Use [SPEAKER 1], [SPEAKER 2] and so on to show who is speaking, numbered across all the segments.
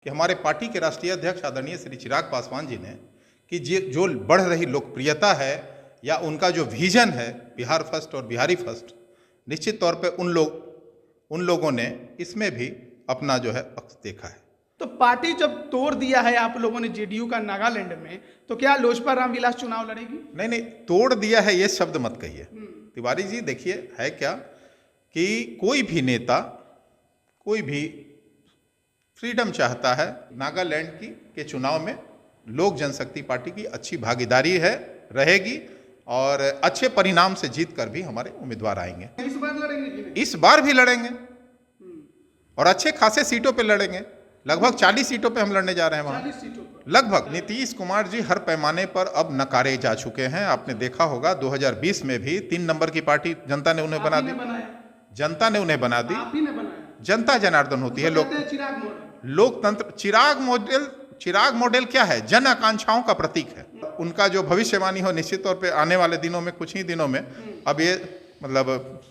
[SPEAKER 1] कि हमारे पार्टी के राष्ट्रीय अध्यक्ष आदरणीय श्री चिराग पासवान जी ने कि जो बढ़ रही लोकप्रियता है या उनका जो विजन है बिहार फर्स्ट और बिहारी फर्स्ट, निश्चित तौर पे उन लोगों ने इसमें भी अपना जो है पक्ष देखा है।
[SPEAKER 2] तो पार्टी जब तोड़ दिया है आप लोगों ने जेडीयू का नागालैंड में, तो क्या लोजपा रामविलास चुनाव लड़ेगी?
[SPEAKER 1] नहीं, तोड़ दिया है ये शब्द मत कहिए तिवारी जी। देखिए है क्या कि कोई भी नेता कोई भी फ्रीडम चाहता है। नागालैंड के चुनाव में लोक जनशक्ति पार्टी की अच्छी भागीदारी है, रहेगी और अच्छे परिणाम से जीत कर भी हमारे उम्मीदवार आएंगे।
[SPEAKER 2] इस बार लड़ेंगे कि नहीं?
[SPEAKER 1] इस बार भी लड़ेंगे और अच्छे खासे सीटों पे लड़ेंगे। लगभग 40 सीटों पे हम लड़ने जा रहे हैं वहां।
[SPEAKER 2] 40 सीटों पर
[SPEAKER 1] लगभग नीतीश कुमार जी हर पैमाने पर अब नकारे जा चुके हैं। आपने देखा होगा 2020 में भी 3 नंबर की पार्टी जनता ने उन्हें बना दी। जनता ने उन्हें बना दी।
[SPEAKER 2] आप ही ने बनाया।
[SPEAKER 1] जनता जनार्दन होती है।
[SPEAKER 2] चिराग मॉडल
[SPEAKER 1] लोकतंत्र चिराग मॉडल क्या है? जन आकांक्षाओं का प्रतीक है। उनका जो भविष्यवाणी हो निश्चित तौर पे आने वाले दिनों में, कुछ ही दिनों में अब ये मतलब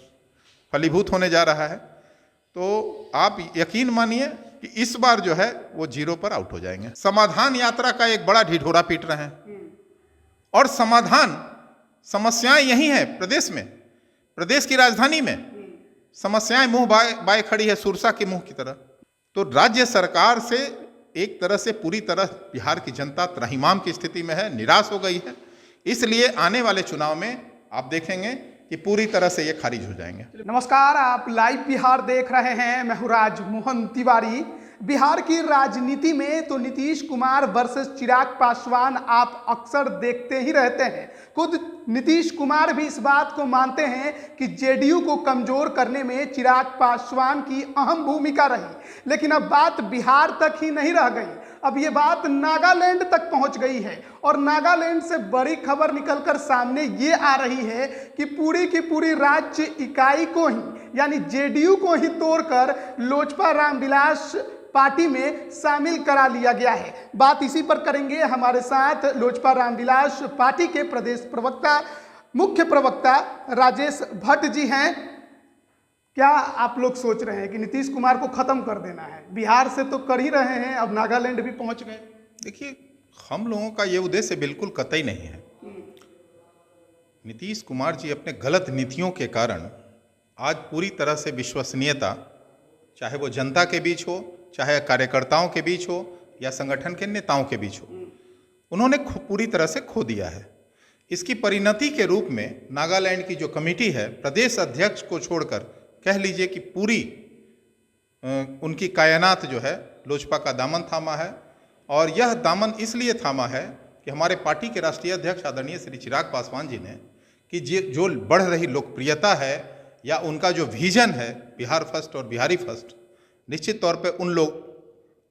[SPEAKER 1] फलीभूत होने जा रहा है। तो आप यकीन मानिए कि इस बार जो है वो 0 पर आउट हो जाएंगे। समाधान यात्रा का एक बड़ा ढिढोरा पीट रहे हैं और समस्याएं यही है प्रदेश में, प्रदेश की राजधानी में समस्याएं मुंह बाए खड़ी है सुरसा के मुंह की तरह। तो राज्य सरकार से एक तरह से पूरी तरह बिहार की जनता त्राहिमाम की स्थिति में है, निराश हो गई है। इसलिए आने वाले चुनाव में आप देखेंगे कि पूरी तरह से ये खारिज हो जाएंगे।
[SPEAKER 2] नमस्कार, आप लाइव बिहार देख रहे हैं। मैं हूं राजमोहन तिवारी। बिहार की राजनीति में तो नीतीश कुमार वर्सेस चिराग पासवान आप अक्सर देखते ही रहते हैं। खुद नीतीश कुमार भी इस बात को मानते हैं कि जेडीयू को कमजोर करने में चिराग पासवान की अहम भूमिका रही। लेकिन अब बात बिहार तक ही नहीं रह गई, अब ये बात नागालैंड तक पहुंच गई है और नागालैंड से बड़ी खबर निकलकर सामने ये आ रही है कि पूरी की पूरी राज्य इकाई को ही यानी जेडीयू को ही तोड़कर लोजपा रामविलास पार्टी में शामिल करा लिया गया है। बात इसी पर करेंगे। हमारे साथ लोजपा रामविलास पार्टी के प्रदेश प्रवक्ता, मुख्य प्रवक्ता राजेश भट्ट जी हैं। क्या आप लोग सोच रहे हैं कि नीतीश कुमार को खत्म कर देना है? बिहार से तो कर ही रहे हैं, अब नागालैंड भी पहुंच गए।
[SPEAKER 1] देखिए, हम लोगों का ये उद्देश्य बिल्कुल कतई नहीं है। नीतीश कुमार जी अपने गलत नीतियों के कारण आज पूरी तरह से विश्वसनीयता, चाहे वो जनता के बीच हो, चाहे कार्यकर्ताओं के बीच हो या संगठन के नेताओं के बीच हो, उन्होंने पूरी तरह से खो दिया है। इसकी परिणति के रूप में नागालैंड की जो कमेटी है, प्रदेश अध्यक्ष को छोड़कर कह लीजिए कि पूरी उनकी कायनात जो है लोजपा का दामन थामा है। और यह दामन इसलिए थामा है कि हमारे पार्टी के राष्ट्रीय अध्यक्ष आदरणीय श्री चिराग पासवान जी ने कि जो बढ़ रही लोकप्रियता है या उनका जो विजन है बिहार फर्स्ट और बिहारी फर्स्ट, निश्चित तौर पे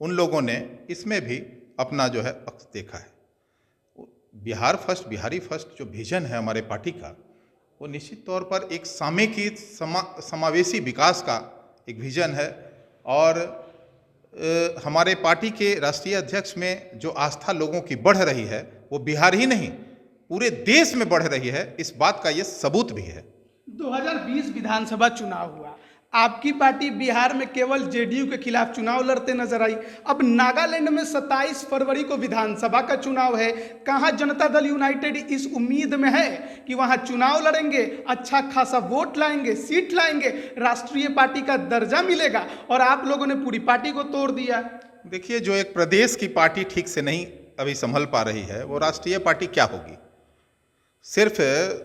[SPEAKER 1] उन लोगों ने इसमें भी अपना जो है पक्ष देखा है। बिहार फर्स्ट बिहारी फर्स्ट जो विजन है हमारे पार्टी का, वो निश्चित तौर पर एक सामयिक समावेशी विकास का एक विजन है। और हमारे पार्टी के राष्ट्रीय अध्यक्ष में जो आस्था लोगों की बढ़ रही है, वो बिहार ही नहीं पूरे देश में बढ़ रही है। इस बात का ये सबूत भी है।
[SPEAKER 2] 2020 विधानसभा चुनाव हुआ, आपकी पार्टी बिहार में केवल जेडीयू के खिलाफ चुनाव लड़ते नजर आई। अब नागालैंड में 27 फरवरी को विधानसभा का चुनाव है। कहां जनता दल यूनाइटेड इस उम्मीद में है कि वहां चुनाव लड़ेंगे, अच्छा खासा वोट लाएंगे, सीट लाएंगे, राष्ट्रीय पार्टी का दर्जा मिलेगा, और आप लोगों ने पूरी पार्टी को तोड़ दिया।
[SPEAKER 1] देखिए, जो एक प्रदेश की पार्टी ठीक से नहीं अभी संभल पा रही है, वो राष्ट्रीय पार्टी क्या होगी? सिर्फ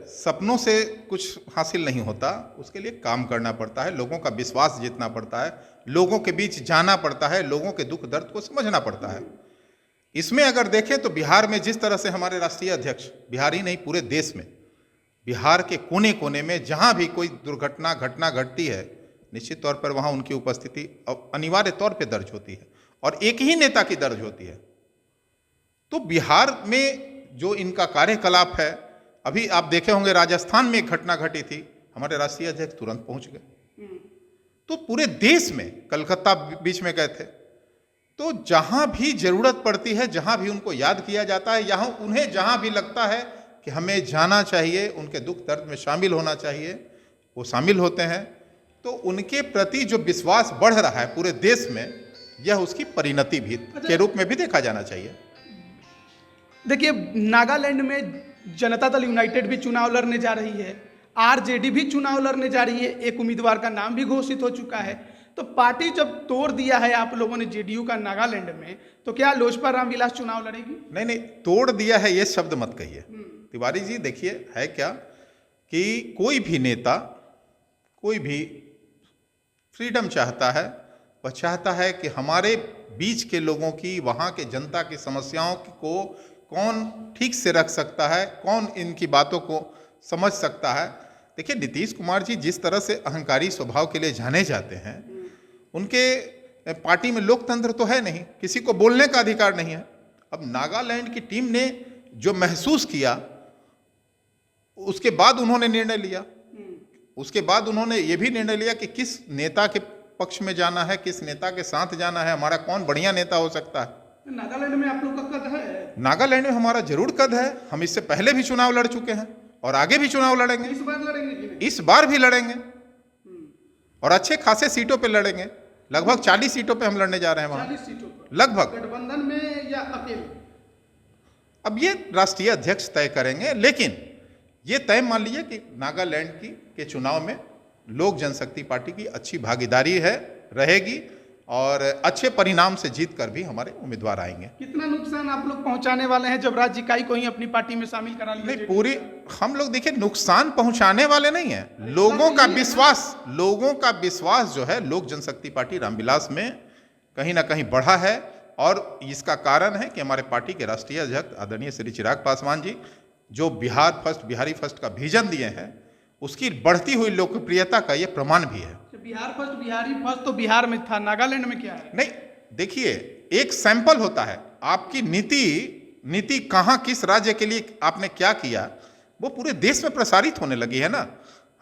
[SPEAKER 1] सपनों से कुछ हासिल नहीं होता, उसके लिए काम करना पड़ता है, लोगों का विश्वास जीतना पड़ता है, लोगों के बीच जाना पड़ता है, लोगों के दुख दर्द को समझना पड़ता है। इसमें अगर देखें तो बिहार में जिस तरह से हमारे राष्ट्रीय अध्यक्ष, बिहार ही नहीं पूरे देश में, बिहार के कोने कोने में जहां भी कोई घटना घटती है, निश्चित तौर पर वहां उनकी उपस्थिति अनिवार्य तौर पर दर्ज होती है और एक ही नेता की दर्ज होती है। तो बिहार में जो इनका कार्यकलाप है, अभी आप देखे होंगे राजस्थान में एक घटना घटी थी, हमारे राष्ट्रीय अध्यक्ष तुरंत पहुंच गए। तो पूरे देश में, कलकत्ता बीच में गए थे। तो जहां भी जरूरत पड़ती है, जहां भी उनको याद किया जाता है, यहां उन्हें जहां भी लगता है कि हमें जाना चाहिए, उनके दुख दर्द में शामिल होना चाहिए, वो शामिल होते हैं। तो उनके प्रति जो विश्वास बढ़ रहा है पूरे देश में, यह उसकी परिणति भी के रूप में भी देखा जाना चाहिए।
[SPEAKER 2] देखिए, नागालैंड में जनता दल यूनाइटेड भी चुनाव लड़ने जा रही है, आरजेडी भी चुनाव लड़ने जा रही है, एक उम्मीदवार का नाम भी घोषित हो चुका है। तो पार्टी जब तोड़ दिया है आप लोगों ने जेडीयू का नागालैंड में, तो क्या लोजपा रामविलास चुनाव लड़ेगी?
[SPEAKER 1] नहीं नहीं, तोड़ दिया है ये शब्द मत कहिए तिवारी जी। देखिए, है क्या कि कोई भी नेता, कोई भी फ्रीडम चाहता है, वह चाहता है कि हमारे बीच के लोगों की, वहाँ के जनता की समस्याओं को कौन ठीक से रख सकता है, कौन इनकी बातों को समझ सकता है। देखिए, नीतीश कुमार जी जिस तरह से अहंकारी स्वभाव के लिए जाने जाते हैं, उनके पार्टी में लोकतंत्र तो है नहीं, किसी को बोलने का अधिकार नहीं है। अब नागालैंड की टीम ने जो महसूस किया, उसके बाद उन्होंने निर्णय लिया। उसके बाद उन्होंने ये भी निर्णय लिया कि किस नेता के पक्ष में जाना है, किस नेता के साथ जाना है, हमारा कौन बढ़िया नेता हो सकता है।
[SPEAKER 2] नागालैंड में आप लोग का कद है?
[SPEAKER 1] नागालैंड में हमारा जरूर कद है। हम इससे पहले भी चुनाव लड़ चुके हैं और आगे भी चुनाव लड़ेंगे।
[SPEAKER 2] इस बार लड़ेंगे कि नहीं?
[SPEAKER 1] इस बार भी लड़ेंगे और अच्छे खासे सीटों पे लड़ेंगे। लगभग 40 सीटों पे हम लड़ने जा रहे हैं वहां,
[SPEAKER 2] 40 सीटों पर
[SPEAKER 1] लगभग।
[SPEAKER 2] गठबंधन में या अकेले?
[SPEAKER 1] अब ये राष्ट्रीय अध्यक्ष तय करेंगे, लेकिन ये तय मान लीजिए कि नागालैंड के चुनाव में लोक जनशक्ति पार्टी की अच्छी भागीदारी है, रहेगी और अच्छे परिणाम से जीत कर भी हमारे उम्मीदवार आएंगे।
[SPEAKER 2] कितना नुकसान आप लोग पहुंचाने वाले हैं जब राज्य इकाई को ही अपनी पार्टी में शामिल करा लिया?
[SPEAKER 1] नहीं, पूरी हम लोग देखिए नुकसान पहुंचाने वाले नहीं है। लोगों का विश्वास जो है लोक जनशक्ति पार्टी रामविलास में कहीं ना कहीं बढ़ा है और इसका कारण है कि हमारे पार्टी के राष्ट्रीय अध्यक्ष आदरणीय श्री चिराग पासवान जी जो बिहारी फर्स्ट का विजन दिए हैं, उसकी बढ़ती हुई लोकप्रियता का ये प्रमाण भी है।
[SPEAKER 2] बिहारी फर्स्ट तो बिहार में था, नागालैंड में क्या है?
[SPEAKER 1] नहीं, देखिए, एक सैंपल होता है। आपकी नीति कहां, किस राज्य के लिए आपने क्या किया, वो पूरे देश में प्रसारित होने लगी है ना।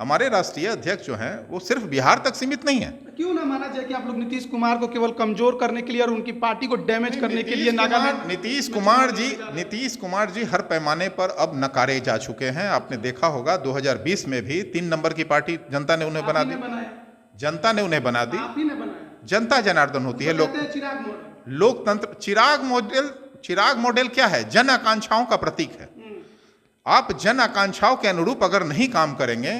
[SPEAKER 1] हमारे राष्ट्रीय अध्यक्ष जो हैं वो सिर्फ बिहार तक सीमित नहीं है।
[SPEAKER 2] क्यों ना माना जाए कि आप लोग नीतीश कुमार को केवल कमजोर करने के लिए और उनकी पार्टी को डैमेज करने के लिए नागालैंड?
[SPEAKER 1] नीतीश कुमार जी हर पैमाने पर अब नकारे जा चुके हैं। आपने देखा होगा 2020 में भी 3 नंबर की पार्टी जनता ने उन्हें बना दी। जनता ने उन्हें बना दी। जनता जनार्दन होती है। लोकतंत्र चिराग मॉडल क्या है? जन आकांक्षाओं का प्रतीक है। आप जन आकांक्षाओं के अनुरूप अगर नहीं काम करेंगे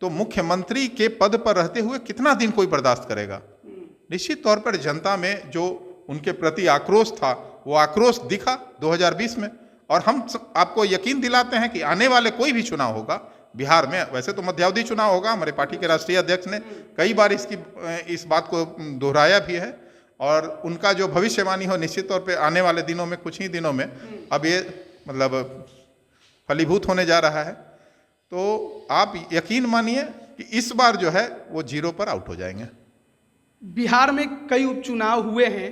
[SPEAKER 1] तो मुख्यमंत्री के पद पर रहते हुए कितना दिन कोई बर्दाश्त करेगा? निश्चित तौर पर जनता में जो उनके प्रति आक्रोश था, वो आक्रोश दिखा 2020 में। और हम आपको यकीन दिलाते हैं कि आने वाले कोई भी चुनाव होगा बिहार में, वैसे तो मध्यावधि चुनाव होगा, हमारे पार्टी के राष्ट्रीय अध्यक्ष ने कई बार इस बात को दोहराया भी है और उनका जो भविष्यवाणी हो, निश्चित तौर पे आने वाले दिनों में, कुछ ही दिनों में अब ये मतलब फलीभूत होने जा रहा है। तो आप यकीन मानिए कि इस बार जो है वो 0 पर आउट हो जाएंगे।
[SPEAKER 2] बिहार में कई उपचुनाव हुए हैं,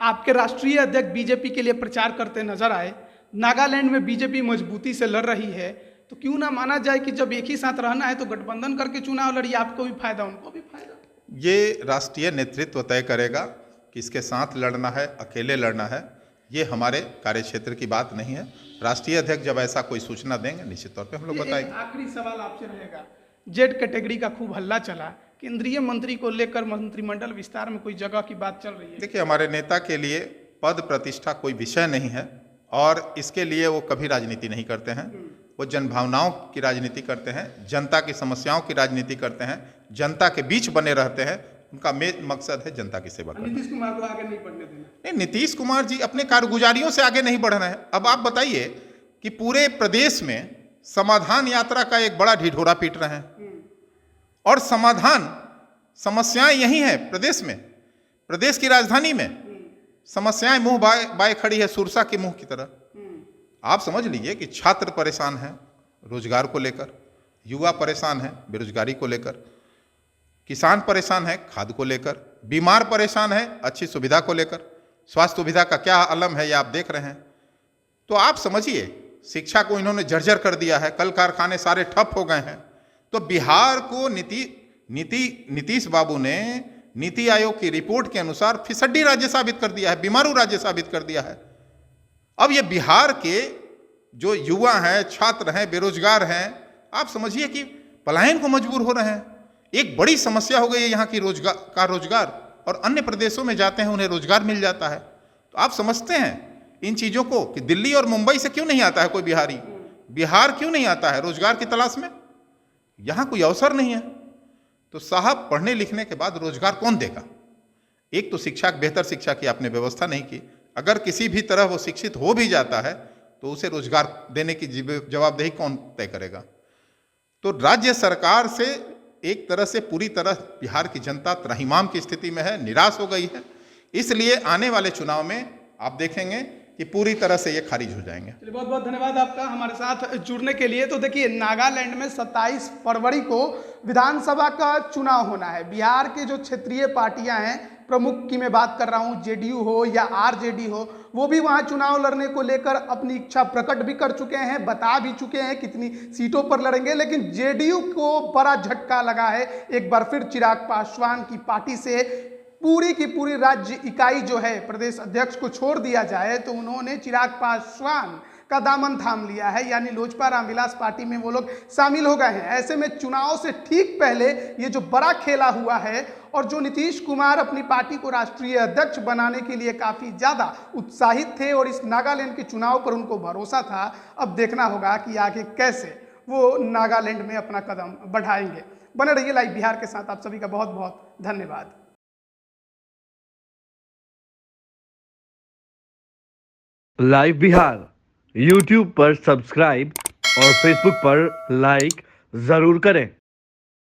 [SPEAKER 2] आपके राष्ट्रीय अध्यक्ष बीजेपी के लिए प्रचार करते नजर आए। नागालैंड में बीजेपी मजबूती से लड़ रही है, तो क्यों ना माना जाए कि जब एक ही साथ रहना है तो गठबंधन करके चुनाव लड़िए, आपको भी फायदा उनको भी फायदा।
[SPEAKER 1] ये राष्ट्रीय नेतृत्व तय करेगा किसके साथ लड़ना है, अकेले लड़ना है, ये हमारे कार्यक्षेत्र की बात नहीं है। राष्ट्रीय अध्यक्ष जब ऐसा कोई सूचना देंगे निश्चित तौर पे हम लोग बताएंगे।
[SPEAKER 2] आखिरी सवाल आपसे रहेगा, जेड कैटेगरी का खूब हल्ला चला, केंद्रीय मंत्री को लेकर मंत्रिमंडल विस्तार में कोई जगह की बात चल रही है?
[SPEAKER 1] देखिए, हमारे नेता के लिए पद प्रतिष्ठा कोई विषय नहीं है और इसके लिए वो कभी राजनीति नहीं करते हैं। वो जनभावनाओं की राजनीति करते हैं, जनता की समस्याओं की राजनीति करते हैं, जनता के बीच बने रहते हैं। उनका मेन मकसद है जनता की सेवा करना।
[SPEAKER 2] नीतीश कुमार को आगे नहीं बढ़ने देना।
[SPEAKER 1] नहीं, नीतीश कुमार जी अपने कारगुजारियों से आगे नहीं बढ़ रहे हैं। अब आप बताइए कि पूरे प्रदेश में समाधान यात्रा का एक बड़ा ढिढोरा पीट रहे हैं और समस्याएं यही है प्रदेश में, प्रदेश की राजधानी में समस्याएं मुंह बाए खड़ी है सुरसा के मुंह की तरह। आप समझ लीजिए कि छात्र परेशान हैं रोजगार को लेकर, युवा परेशान है बेरोजगारी को लेकर, किसान परेशान है खाद को लेकर, बीमार परेशान है अच्छी सुविधा को लेकर। स्वास्थ्य सुविधा का क्या आलम है ये आप देख रहे हैं। तो आप समझिए, शिक्षा को इन्होंने जर्जर कर दिया है, कल कारखाने सारे ठप हो गए हैं। तो बिहार को नीतीश बाबू ने नीति आयोग की रिपोर्ट के अनुसार फिसड्डी राज्य साबित कर दिया है, बीमारू राज्य साबित कर दिया है। अब ये बिहार के जो युवा हैं, छात्र हैं, बेरोजगार हैं, आप समझिए कि पलायन को मजबूर हो रहे हैं। एक बड़ी समस्या हो गई है यहाँ की रोजगार और अन्य प्रदेशों में जाते हैं, उन्हें रोजगार मिल जाता है। तो आप समझते हैं इन चीज़ों को कि दिल्ली और मुंबई से क्यों नहीं आता है कोई बिहारी, बिहार क्यों नहीं आता है रोजगार की तलाश में? यहाँ कोई अवसर नहीं है। तो साहब, पढ़ने लिखने के बाद रोजगार कौन देगा? एक तो शिक्षा, बेहतर शिक्षा की आपने व्यवस्था नहीं की। अगर किसी भी तरह वो शिक्षित हो भी जाता है तो उसे रोजगार देने की जवाबदेही कौन तय करेगा? तो राज्य सरकार से एक तरह से पूरी तरह बिहार की जनता त्राहिमाम की स्थिति में है, निराश हो गई है। इसलिए आने वाले चुनाव में आप देखेंगे कि पूरी तरह से ये खारिज हो जाएंगे।
[SPEAKER 2] चलिए, बहुत बहुत धन्यवाद आपका हमारे साथ जुड़ने के लिए। तो देखिए, नागालैंड में 27 फरवरी को विधानसभा का चुनाव होना है। बिहार के जो क्षेत्रीय पार्टियां हैं, प्रमुख की मैं बात कर रहा हूं, जेडीयू हो या आरजेडी हो, वो भी वहां चुनाव लड़ने को लेकर अपनी इच्छा प्रकट भी कर चुके हैं, बता भी चुके हैं कितनी सीटों पर लड़ेंगे। लेकिन जेडीयू को बड़ा झटका लगा है एक बार फिर चिराग पासवान की पार्टी से। पूरी की पूरी राज्य इकाई जो है, प्रदेश अध्यक्ष को छोड़ दिया जाए तो उन्होंने चिराग पासवान का दामन थाम लिया है, यानी लोजपा रामविलास पार्टी में वो लोग शामिल हो गए हैं। ऐसे में चुनाव से ठीक पहले ये जो बड़ा खेला हुआ है, और जो नीतीश कुमार अपनी पार्टी को राष्ट्रीय अध्यक्ष बनाने के लिए काफी ज्यादा उत्साहित थे और इस नागालैंड के चुनाव पर उनको भरोसा था, अब देखना होगा कि आगे कैसे वो नागालैंड में अपना कदम बढ़ाएंगे। बने रहिए लाइव बिहार के साथ। आप सभी का बहुत बहुत धन्यवाद।
[SPEAKER 3] लाइव बिहार YouTube पर सब्सक्राइब और Facebook पर लाइक जरूर करें।